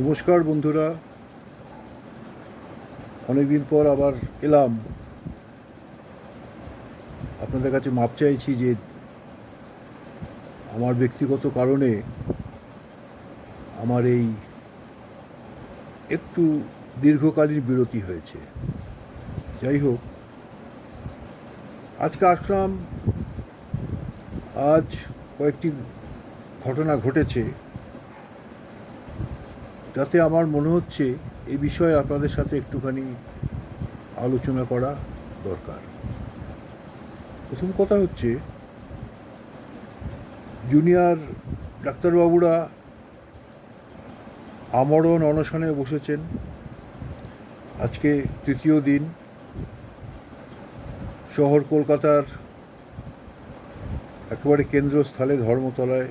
নমস্কার বন্ধুরা, অনেকদিন পর আবার এলাম। আপনাদের কাছে মাপ চাইছি যে আমার ব্যক্তিগত কারণে আমার এই একটু দীর্ঘকালীন বিরতি হয়েছে। যাই হোক, আজকে আসলাম। আজ কয়েকটি ঘটনা ঘটেছে, যাতে আমার মনে হচ্ছে এই বিষয়ে আপনাদের সাথে একটুখানি আলোচনা করা দরকার। প্রথম কথা হচ্ছে, জুনিয়র ডাক্তারবাবুরা আমরণ অনশনে বসেছেন। আজকে তৃতীয় দিন। শহর কলকাতার একেবারে কেন্দ্রস্থলে ধর্মতলায়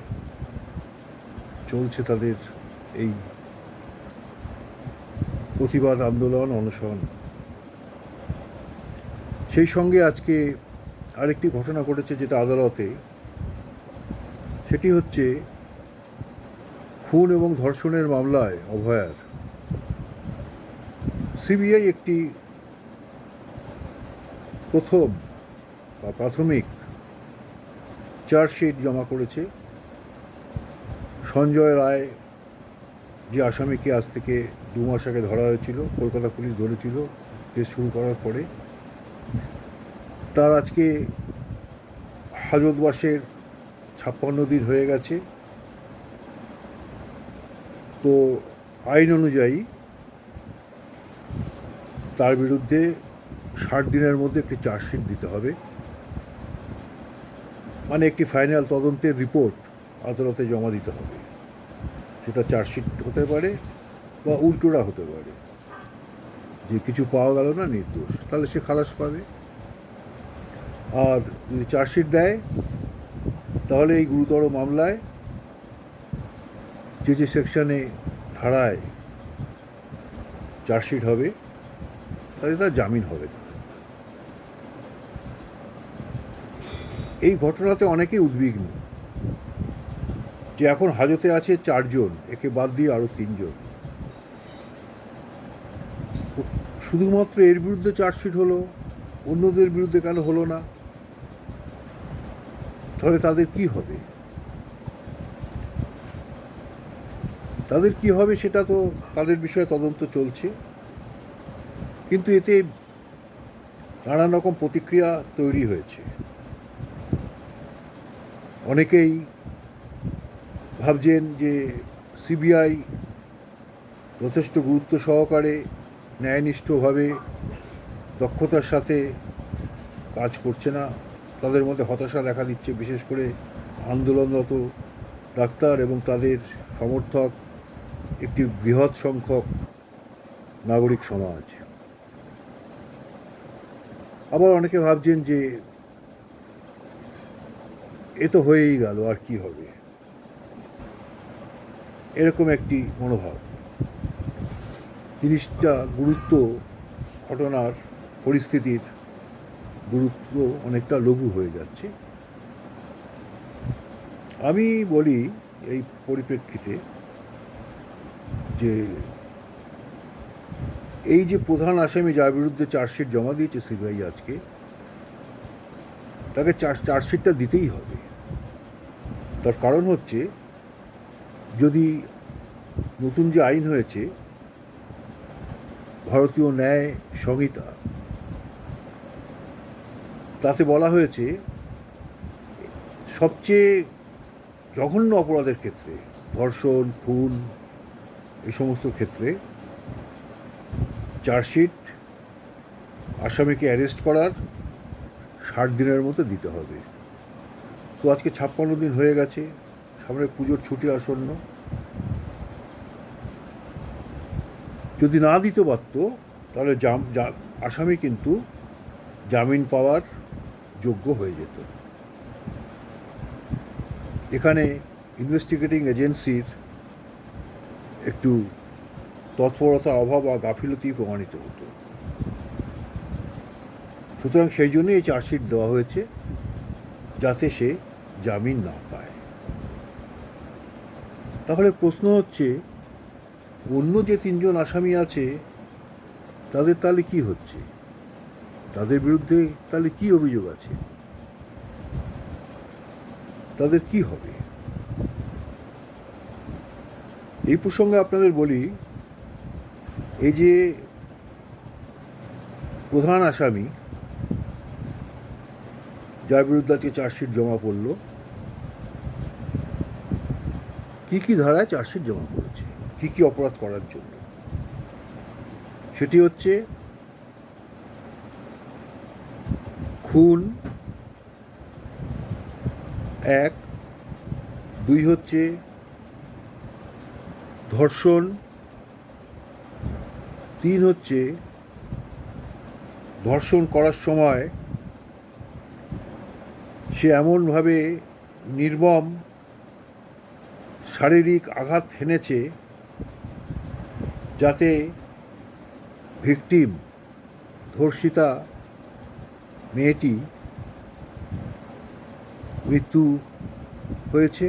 চলছে তাদের এই প্রতিবাদ আন্দোলন, অনশন। সেই সঙ্গে আজকে আরেকটি ঘটনা ঘটেছে যেটা আদালতে। সেটি হচ্ছে খুন এবং ধর্ষণের মামলায় অভয়ার সিবিআই একটি প্রাথমিক চার্জশিট জমা করেছে। সঞ্জয় রায়, যে আসামিকে আজ থেকে 2 মাস আগে ধরা হয়েছিল, কলকাতা পুলিশ ধরেছিল কেস শুরু করার পরে, তার আজকে হাজতবাসের 56 দিন হয়ে গেছে। তো আইন অনুযায়ী তার বিরুদ্ধে 60 দিনের মধ্যে একটি চার্জশিট দিতে হবে, মানে একটি ফাইনাল তদন্তের রিপোর্ট আদালতে জমা দিতে হবে। সেটা চার্জশিট হতে পারে বা উল্টোটা হতে পারে, যে কিছু পাওয়া গেল না, নির্দোষ, তাহলে সে খালাস পাবে। আর যদি চার্জশিট দেয়, তাহলে এই গুরুতর মামলায় যে সেকশনে ধারায় চার্জশিট হবে, তাহলে তার জামিন হবে না। এই ঘটনাতে অনেকেই উদ্বিগ্ন যে এখন হাজতে আছে 4 জন, একে বাদ দিয়ে আরও 3 জন। শুধুমাত্র এর বিরুদ্ধে চার্জশিট হলো, অন্যদের বিরুদ্ধে কেন হলো না? তাহলে তাদের কি হবে? সেটা তো তাদের বিষয়ে তদন্ত চলছে, কিন্তু এতে নানান রকম প্রতিক্রিয়া তৈরি হয়েছে। অনেকেই ভাবছেন যে সিবিআই যথেষ্ট গুরুত্ব সহকারে, ন্যায়নিষ্ঠভাবে, দক্ষতার সাথে কাজ করছে না। তাদের মধ্যে হতাশা দেখা দিচ্ছে, বিশেষ করে আন্দোলনরত ডাক্তার এবং তাদের সমর্থক, একটি বৃহৎ সংখ্যক নাগরিক সমাজ। আবার অনেকে ভাবছেন যে এ তো হয়েই গেল, আর কি হবে, এরকম একটি মনোভাব। জিনিসটা গুরুত্ব, ঘটনার পরিস্থিতির গুরুত্ব অনেকটা লঘু হয়ে যাচ্ছে। আমি বলি এই পরিপ্রেক্ষিতে যে এই যে প্রধান আসামি, যার বিরুদ্ধে চার্জশিট জমা দিয়েছে সিবিআই আজকে, তাকে চার্জশিটটা দিতেই হবে। তার কারণ হচ্ছে, যদি নতুন যে আইন হয়েছে ভারতীয় ন্যায় সংহিতা, তাতে বলা হয়েছে সবচেয়ে জঘন্য অপরাধের ক্ষেত্রে, ধর্ষণ, খুন, এই সমস্ত ক্ষেত্রে চার্জশিট আসামিকে অ্যারেস্ট করার 60 দিনের মধ্যে দিতে হবে। তো আজকে 56 দিন হয়ে গেছে, সামনে পুজোর ছুটি আসন্ন। যদি না দিতে পারত, তাহলে আসামি কিন্তু জামিন পাওয়ার যোগ্য হয়ে যেত। এখানে ইনভেস্টিগেটিং এজেন্সির একটু তৎপরতা অভাব বা গাফিলতি প্রমাণিত হতো। সুতরাং সেই জন্যই এই চার্জশিট দেওয়া হয়েছে, যাতে সে জামিন না পায়। তাহলে প্রশ্ন হচ্ছে, অন্য যে তিনজন আসামি আছে তাদের তাহলে কি হচ্ছে, তাদের বিরুদ্ধে তাহলে কি অভিযোগ আছে, তাদের কি হবে? এই প্রসঙ্গে আপনাদের বলি, এই যে প্রধান আসামি যার বিরুদ্ধে আজকে চার্জশিট জমা পড়ল, কি ধারায় চার্জশিট জমা পড়েছে, কি অপরাধ করার জন্য, সেটি হচ্ছে খুন 1, 2 হচ্ছে ধর্ষণ, 3 হচ্ছে ধর্ষণ করার সময় সে এমনভাবে নির্মম শারীরিক আঘাত হেনেছে যাতে ভিকটিম, ধর্ষিতা মেয়েটি মৃত্যু হয়েছে।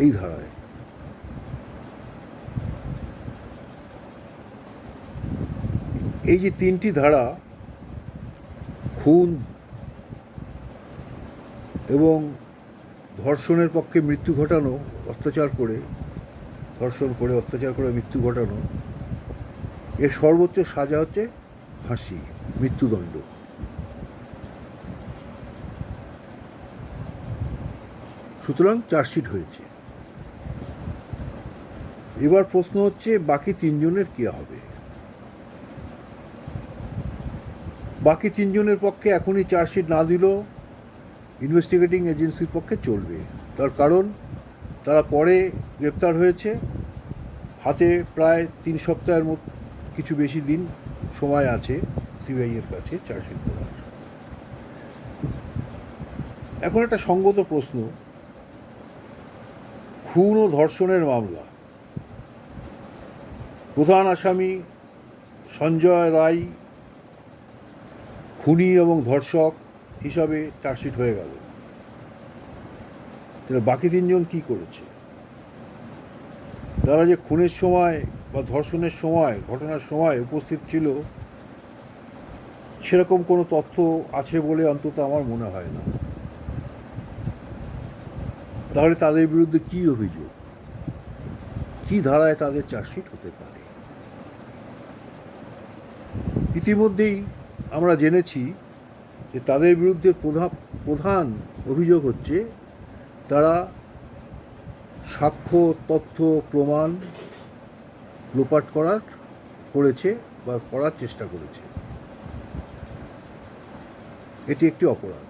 এই ধারায় এই যে 3টি ধারা, খুন এবং ধর্ষণের পক্ষে মৃত্যু ঘটানো, ধর্ষণ করে অত্যাচার করে মৃত্যু ঘটানো, এর সর্বোচ্চ সাজা হচ্ছে ফাঁসি, মৃত্যুদণ্ড। সুতরাং চার্জশিট হয়েছে। এবার প্রশ্ন হচ্ছে বাকি 3 জনের কী হবে? বাকি 3 জনের পক্ষে এখনই চার্জশিট না দিলেও ইনভেস্টিগেটিং এজেন্সির পক্ষে চলবে। তার কারণ তারা পরে গ্রেপ্তার হয়েছে, হাতে প্রায় 3 সপ্তাহের মতো কিছু বেশি দিন সময় আছে সিবিআইয়ের কাছে চার্জশিট দেওয়ার। এখন একটা সঙ্গত প্রশ্ন, খুন ও ধর্ষণের মামলা, প্রধান আসামি সঞ্জয় রায় খুনি এবং ধর্ষক হিসাবে চার্জশিট হয়ে গেল। তাহলে বাকি 3 জন কী করেছে? তারা যে খুনের সময় বা ধর্ষণের সময়, ঘটনার সময় উপস্থিত ছিল, সেরকম কোনো তথ্য আছে বলে অন্তত আমার মনে হয় না। তাহলে তাদের বিরুদ্ধে কী অভিযোগ, কী ধারায় তাদের চার্জশিট হতে পারে? ইতিমধ্যেই আমরা জেনেছি যে তাদের বিরুদ্ধে প্রধান অভিযোগ হচ্ছে তারা সাক্ষ্য, তথ্য, প্রমাণ লোপাট করেছে বা করার চেষ্টা করেছে। এটি একটি অপরাধ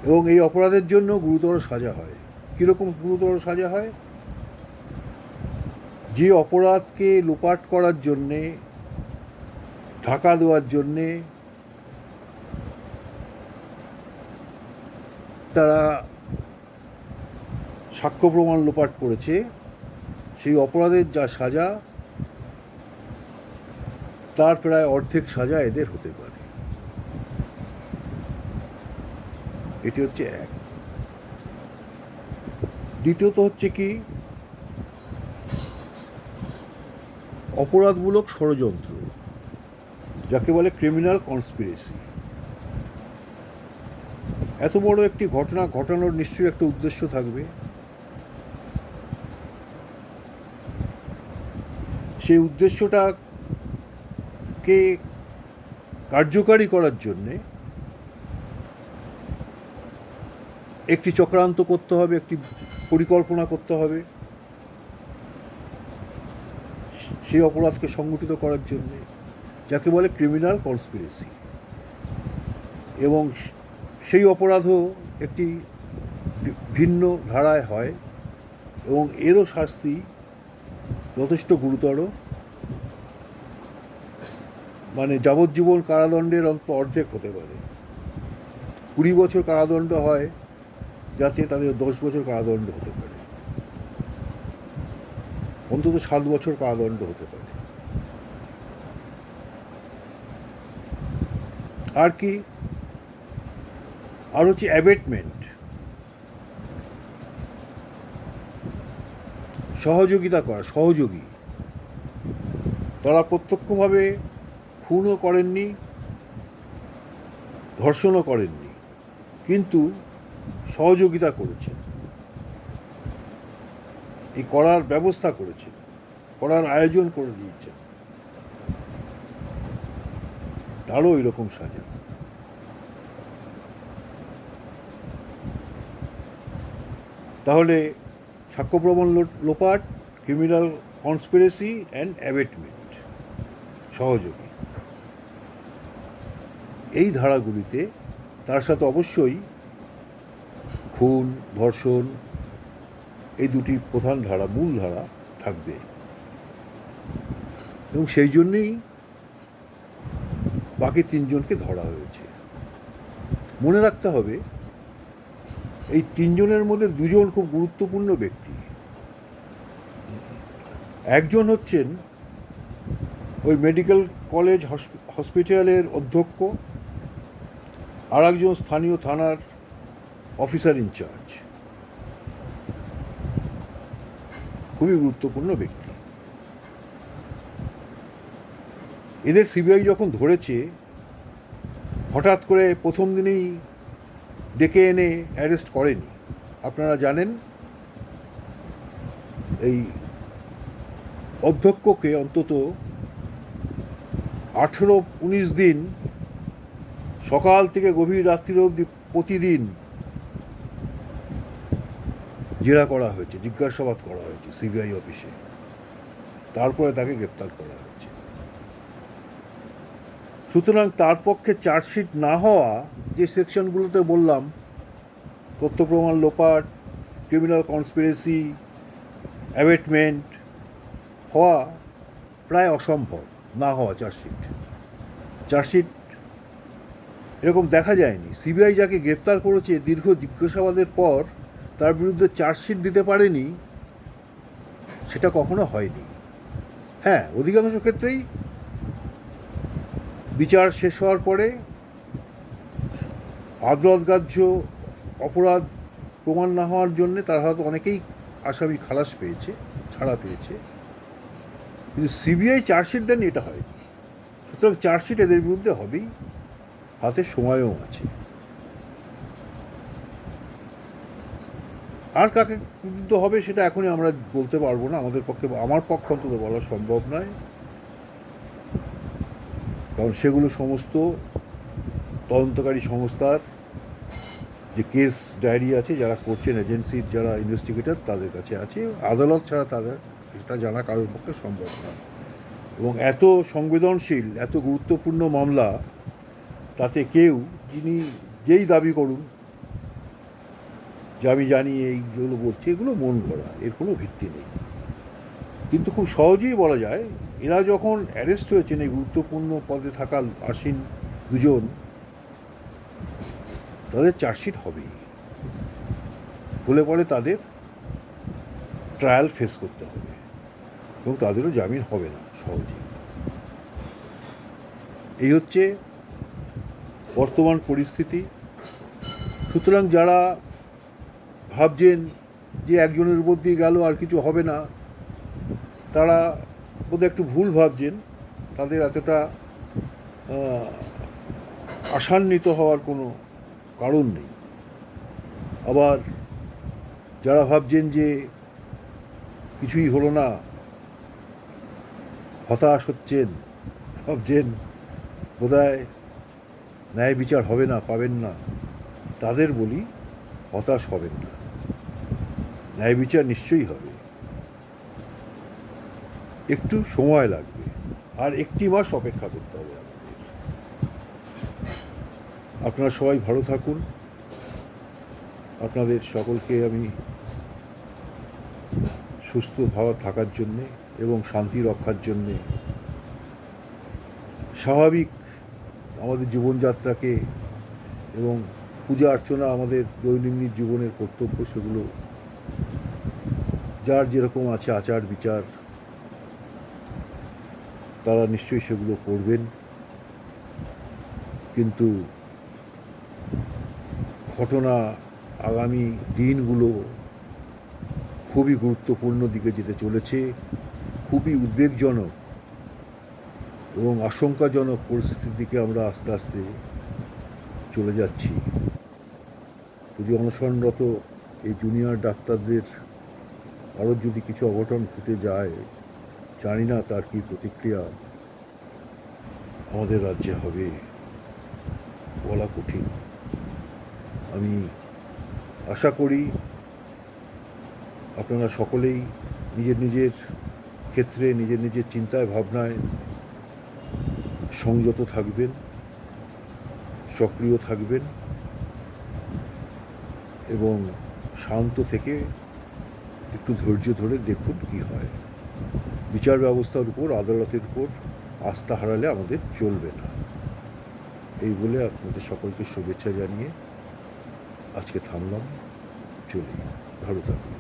এবং এই অপরাধের জন্য গুরুতর সাজা হয়। কীরকম গুরুতর সাজা হয়? যে অপরাধকে লোপাট করার জন্যে, ঢাকা দেওয়ার জন্যে তারা সাক্ষ্য প্রমাণ লোপাট করেছে, সেই অপরাধের যা সাজা তার প্রায় অর্ধেক সাজা এদের হতে পারে। এটি হচ্ছে এক। দ্বিতীয়ত হচ্ছে কি, অপরাধমূলক ষড়যন্ত্র, যাকে বলে ক্রিমিনাল কনস্পিরেসি। এত বড় একটি ঘটনা ঘটানোর নিশ্চয়ই একটা উদ্দেশ্য থাকবে। সেই উদ্দেশ্যটাকে কার্যকারী করার জন্যে একটি চক্রান্ত করতে হবে, একটি পরিকল্পনা করতে হবে সেই অপরাধকে সংগঠিত করার জন্যে, যাকে বলে ক্রিমিনাল কনস্পিরেসি। এবং সেই অপরাধও একটি ভিন্ন ধারায় হয় এবং এরও শাস্তি যথেষ্ট গুরুতর, মানে যাবজ্জীবন কারাদণ্ডের অন্তত অর্ধেক হতে পারে। 20 বছর কারাদণ্ড হয়, যাতে তাদের 10 বছর কারাদণ্ড হতে পারে, অন্তত 7 বছর কারাদণ্ড হতে পারে। আর কি, আর হচ্ছে অ্যাবেটমেন্ট। সহযোগিতা করা, সহযোগী। তারা প্রত্যক্ষভাবে খুনও করেননি, ধর্ষণও করেননি, কিন্তু সহযোগিতা করেছেন, এই করার ব্যবস্থা করেছেন, করার আয়োজন করে দিয়েছেন। তারও এরকম সাজা। তাহলে সাক্ষ্য প্রমাণ লোপাট, ক্রিমিনাল কনস্পিরেসি অ্যান্ড অ্যাবেটমেন্ট, সহযোগী, এই ধারাগুলিতে তার সাথে অবশ্যই খুন, ধর্ষণ, এই দুটি প্রধান ধারা, মূল ধারা থাকবে। এবং সেই জন্যেই বাকি তিনজনকে ধরা হয়েছে। মনে রাখতে হবে, এই তিনজনের মধ্যে দুজন খুব গুরুত্বপূর্ণ ব্যক্তি। একজন হচ্ছেন ওই মেডিকেল কলেজ হসপিটালের অধ্যক্ষ, আর একজন স্থানীয় থানার অফিসার ইনচার্জ, খুবই গুরুত্বপূর্ণ ব্যক্তি। এদের সিবিআই যখন ধরেছে, হঠাৎ করে প্রথম দিনেই ডেকে এনে অ্যারেস্ট করেনি। আপনারা জানেন, এই অধ্যক্ষকে অন্তত 18-19 দিন সকাল থেকে গভীর রাত্রি অবধি প্রতিদিন জেরা করা হয়েছে, জিজ্ঞাসাবাদ করা হয়েছে সিবিআই অফিসে। তারপরে তাকে গ্রেপ্তার করা হয়েছে। সুতরাং তার পক্ষে চার্জশিট না হওয়া, যে সেকশনগুলোতে বললাম, তথ্য প্রমাণ লোপাট, ক্রিমিনাল কনস্পিরেসি, অ্যাবেটমেন্ট, হওয়া প্রায় অসম্ভব। না হওয়া চার্জশিট এরকম দেখা যায়নি। সিবিআই যাকে গ্রেপ্তার করেছে, দীর্ঘ জিজ্ঞাসাবাদের পর তার বিরুদ্ধে চার্জশিট দিতে পারেনি, সেটা কখনো হয়নি। হ্যাঁ, অধিকাংশ ক্ষেত্রেই বিচার শেষ হওয়ার পরে আদালতগ্রাহ্য অপরাধ প্রমাণ না হওয়ার জন্যে তার হয়তো অনেকেই আসামি খালাস পেয়েছে, ছাড়া পেয়েছে, কিন্তু সিবিআই চার্জশিট দেন, এটা হয়নি। সুতরাং চার্জশিট এদের বিরুদ্ধে হবেই, হাতে সময়ও আছে। আর কাকে বিরুদ্ধে হবে সেটা এখনই আমরা বলতে পারবো না, আমাদের পক্ষে, আমার পক্ষে অন্তত বলা সম্ভব নয়, কারণ সেগুলো সমস্ত তদন্তকারী সংস্থার যে কেস ডায়েরি আছে, যারা করছেন, এজেন্সির যারা ইনভেস্টিগেটর, তাদের কাছে আছে। আদালত ছাড়া তাদের সেটা জানা কারোর পক্ষে সম্ভব নয়। এবং এত সংবেদনশীল, এত গুরুত্বপূর্ণ মামলা, তাতে কেউ যেই দাবি করুন যে আমি জানি এইগুলো বলছি, এগুলো মন গড়া, এর কোনো ভিত্তি নেই। কিন্তু খুব সহজেই বলা যায়, এরা যখন অ্যারেস্ট হয়েছেন, এই গুরুত্বপূর্ণ পদে থাকা আসীন দুজন, তাদের চার্জশিট হবেই। হলে পরে তাদের ট্রায়াল ফেস করতে হবে, এবং তাদেরও জামিন হবে না সহজে। এই হচ্ছে বর্তমান পরিস্থিতি। সুতরাং যারা ভাবছেন যে একজনের উপর দিয়ে গেল আর কিছু হবে না, তারা বোধহয় একটু ভুল ভাবছেন। তাদের এতটা আশান্বিত হওয়ার কোনো কারণ নেই। আবার যারা ভাবছেন যে কিছুই হলো না, হতাশ হচ্ছেন, ভাবছেন বোধহয় ন্যায় বিচার হবে না, পাবেন না, তাদের বলি, হতাশ হবেন না, ন্যায় বিচার নিশ্চয়ই হবে। একটু সময় লাগবে, আর 1 মাস অপেক্ষা করতে হবে আমাদের। আপনারা সবাই ভালো থাকুন। আপনাদের সকলকে আমি সুস্থভাবে থাকার জন্যে এবং শান্তি রক্ষার জন্যে, স্বাভাবিক আমাদের জীবনযাত্রাকে, এবং পূজা অর্চনা আমাদের দৈনন্দিন জীবনের কর্তব্য, সেগুলো যার যেরকম আছে আচার বিচার, তারা নিশ্চয়ই সেগুলো করবেন। কিন্তু ঘটনা আগামী দিনগুলো খুবই গুরুত্বপূর্ণ দিকে যেতে চলেছে, খুবই উদ্বেগজনক এবং আশঙ্কাজনক পরিস্থিতির দিকে আমরা আস্তে আস্তে চলে যাচ্ছি। যদি অনশনরত এই জুনিয়র ডাক্তারদের আরও যদি কিছু অঘটন ঘটে যায়, জানি না তার কী প্রতিক্রিয়া আমাদের রাজ্যে হবে, বলা কঠিন। আমি আশা করি আপনারা সকলেই নিজের নিজের ক্ষেত্রে নিজের নিজের চিন্তায় ভাবনায় সংযত থাকবেন, সক্রিয় থাকবেন এবং শান্ত থেকে একটু ধৈর্য ধরে দেখুন কি হয়। বিচার ব্যবস্থার উপর, আদালতের উপর আস্থা হারালে আমাদের চলবে না। এই বলে আপনাদের সকলকে শুভেচ্ছা জানিয়ে আজকে থামলাম, চলি, ভালো থাকুন।